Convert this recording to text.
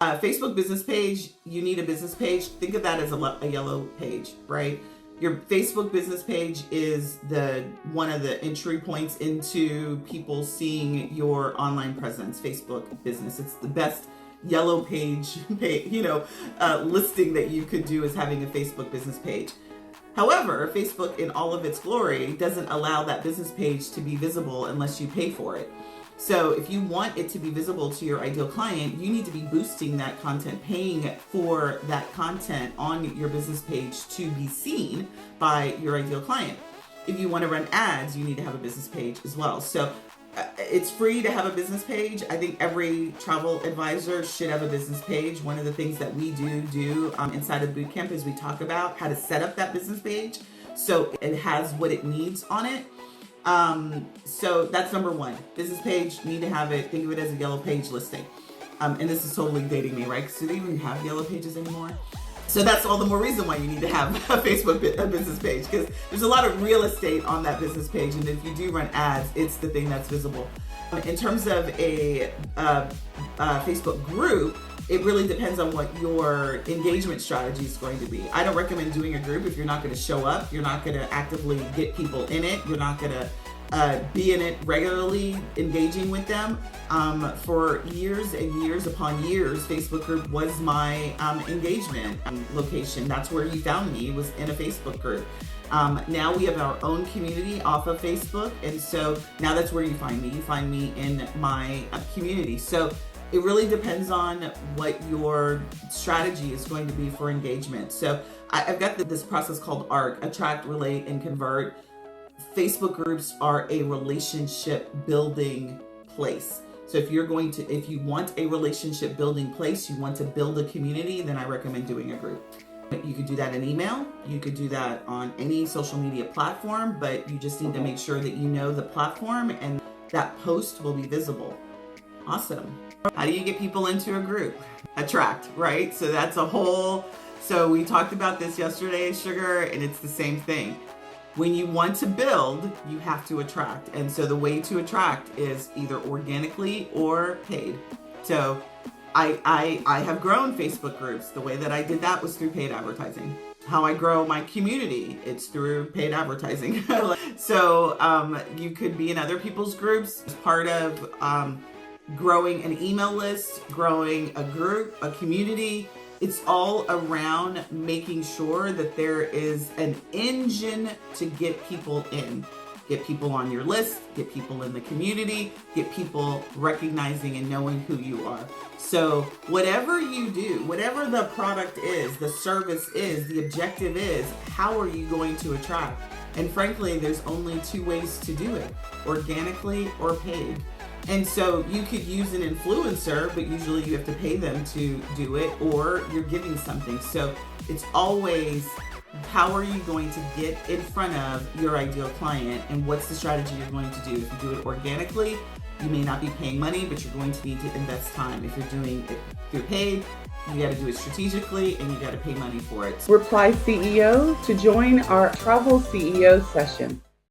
Facebook business page, you need a business page. Think of that as a yellow page, right? Your Facebook business page is one of the entry points into people seeing your online presence, Facebook business. It's the best yellow page, listing that you could do is having a Facebook business page. However, Facebook in all of its glory doesn't allow that business page to be visible unless you pay for it. So if you want it to be visible to your ideal client, you need to be boosting that content, paying for that content on your business page to be seen by your ideal client. If you want to run ads, you need to have a business page as well. So it's free to have a business page. I think every travel advisor should have a business page. One of the things that we do inside of bootcamp is we talk about how to set up that business page so it has what it needs on it. So that's number one. Business page, need to have it. Think of it as a yellow page listing. And this is totally dating me, right? Because do they even have yellow pages anymore? So that's all the more reason why you need to have a Facebook business page, because there's a lot of real estate on that business page. And if you do run ads, it's the thing that's visible. In terms of a Facebook group, it really depends on what your engagement strategy is going to be. I don't recommend doing a group if you're not going to show up, you're not going to actively get people in it, you're not going to be in it regularly, engaging with them. For years and years upon years, Facebook group was my engagement location. That's where you found me, was in a Facebook group. Now we have our own community off of Facebook, and so now that's where you find me. You find me in my community. So it really depends on what your strategy is going to be for engagement. So I've got this process called ARC, Attract, Relate, and Convert. Facebook groups are a relationship building place. So if you want a relationship building place, you want to build a community, then I recommend doing a group. You could do that in email, you could do that on any social media platform, but you just need to make sure that you know the platform and that post will be visible. Awesome. How do you get people into a group? Attract, right? So that's so we talked about this yesterday, Sugar, and it's the same thing. When you want to build, you have to attract. And so the way to attract is either organically or paid. So I have grown Facebook groups. The way that I did that was through paid advertising. How I grow my community, it's through paid advertising. So you could be in other people's groups as part of growing an email list, growing a group, a community. It's all around making sure that there is an engine to get people in. Get people on your list, get people in the community, get people recognizing and knowing who you are. So whatever you do, whatever the product is, the service is, the objective is, how are you going to attract? And frankly, there's only two ways to do it, organically or paid. And so you could use an influencer, but usually you have to pay them to do it, or you're giving something. So it's always, how are you going to get in front of your ideal client, and what's the strategy you're going to do? If you do it organically, you may not be paying money, but you're going to need to invest time. If you're doing it through paid, you got to do it strategically, and you got to pay money for it. Reply CEO to join our Travel CEO session.